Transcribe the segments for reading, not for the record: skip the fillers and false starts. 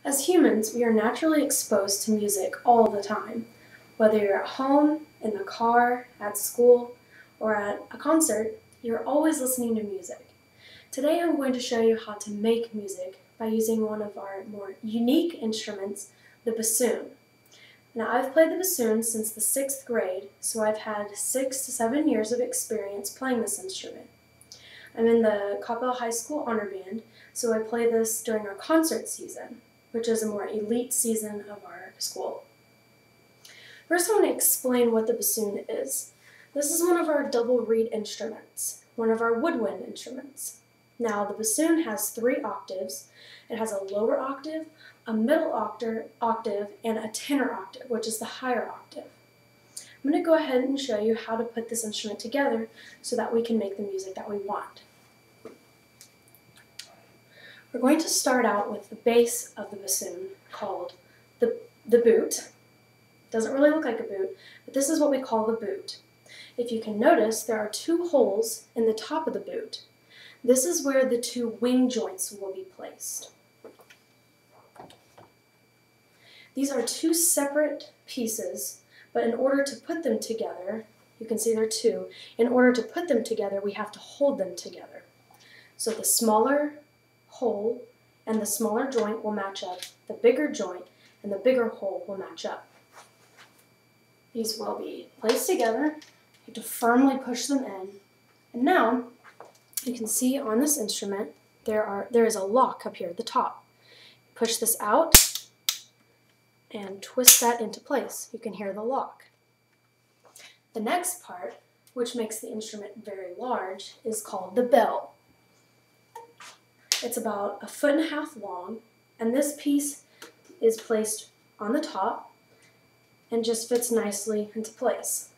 As humans, we are naturally exposed to music all the time. Whether you're at home, in the car, at school, or at a concert, you're always listening to music. Today I'm going to show you how to make music by using one of our more unique instruments, the bassoon. Now, I've played the bassoon since the 6th grade, so I've had 6 to 7 years of experience playing this instrument. I'm in the Coppell High School Honor Band, so I play this during our concert season, which is a more elite season of our school. First, I want to explain what the bassoon is. This is one of our double reed instruments, one of our woodwind instruments. Now, the bassoon has 3 octaves. It has a lower octave, a middle octave, and a tenor octave, which is the higher octave. I'm going to go ahead and show you how to put this instrument together so that we can make the music that we want. We're going to start out with the base of the bassoon, called the boot. Doesn't really look like a boot, but this is what we call the boot. If you can notice, there are 2 holes in the top of the boot. This is where the 2 wing joints will be placed. These are 2 separate pieces, but in order to put them together, you can see there are 2. In order to put them together, we have to hold them together. So the smaller hole and the smaller joint will match up. The bigger joint and the bigger hole will match up. These will be placed together. You have to firmly push them in. And now, you can see on this instrument, there is a lock up here at the top. Push this out and twist that into place. You can hear the lock. The next part, which makes the instrument very large, is called the bell. It's about 1.5 feet long, and this piece is placed on the top and just fits nicely into place.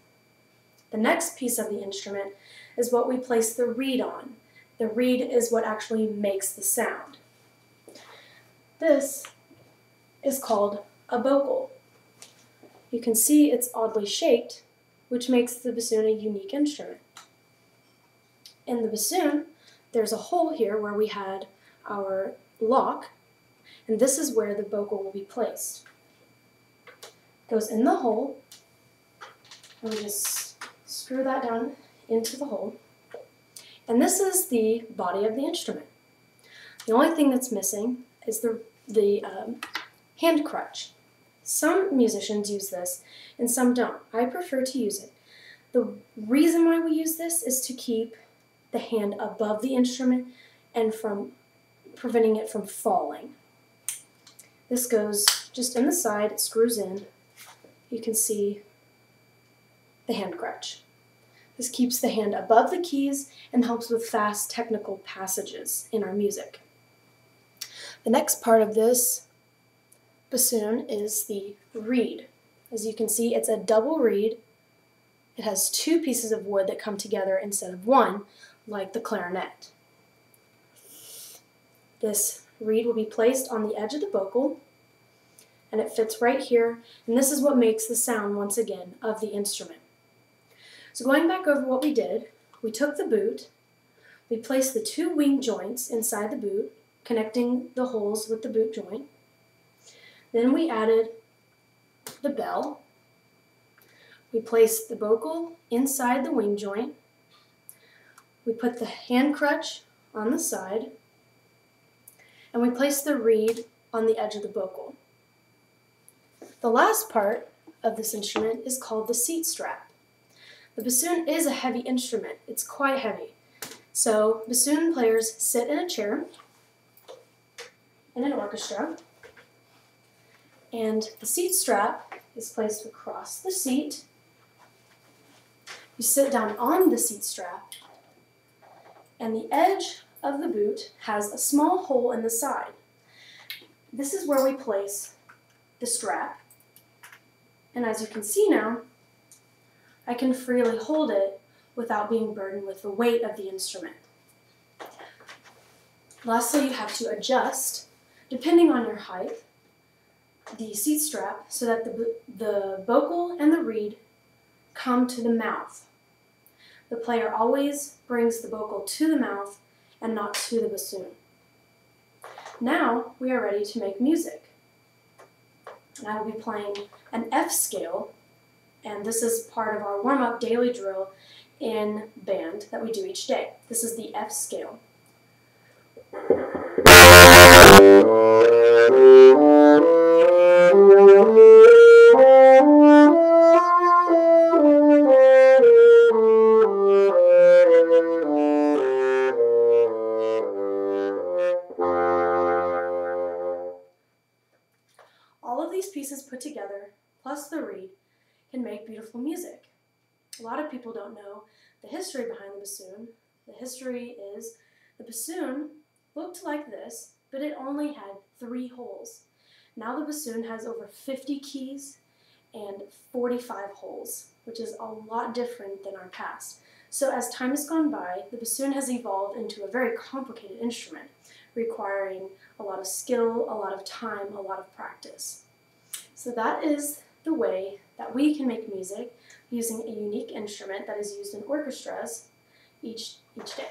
The next piece of the instrument is what we place the reed on. The reed is what actually makes the sound. This is called a bocal. You can see it's oddly shaped, which makes the bassoon a unique instrument. In the bassoon, there's a hole here where we had our lock, and this is where the bocal will be placed. It goes in the hole, and we just screw that down into the hole. And this is the body of the instrument. The only thing that's missing is the hand crutch. Some musicians use this and some don't. I prefer to use it. The reason why we use this is to keep the hand above the instrument and from preventing it from falling. This goes just in the side, it screws in. You can see the hand crutch. This keeps the hand above the keys and helps with fast technical passages in our music. The next part of this bassoon is the reed. As you can see, it's a double reed. It has 2 pieces of wood that come together instead of 1, like the clarinet. This reed will be placed on the edge of the bocal, and it fits right here, and this is what makes the sound, once again, of the instrument. So going back over what we did, we took the boot, we placed the 2 wing joints inside the boot, connecting the holes with the boot joint. Then we added the bell. We placed the bocal inside the wing joint. We put the hand crutch on the side, and we placed the reed on the edge of the bocal. The last part of this instrument is called the seat strap. The bassoon is a heavy instrument. It's quite heavy. So bassoon players sit in a chair in an orchestra, and the seat strap is placed across the seat. You sit down on the seat strap, and the edge of the boot has a small hole in the side. This is where we place the strap, and as you can see now, I can freely hold it without being burdened with the weight of the instrument. Lastly, you have to adjust, depending on your height, the seat strap so that the bocal and the reed come to the mouth. The player always brings the bocal to the mouth and not to the bassoon. Now we are ready to make music. and I will be playing an F scale, and this is part of our warm-up daily drill in band that we do each day. This is the F scale. All of these pieces put together, plus the reed, can make beautiful music. A lot of people don't know the history behind the bassoon. The history is the bassoon looked like this, but it only had 3 holes. Now the bassoon has over 50 keys and 45 holes, which is a lot different than our past. So as time has gone by, the bassoon has evolved into a very complicated instrument, requiring a lot of skill, a lot of time, a lot of practice. So that is the way that we can make music using a unique instrument that is used in orchestras each day.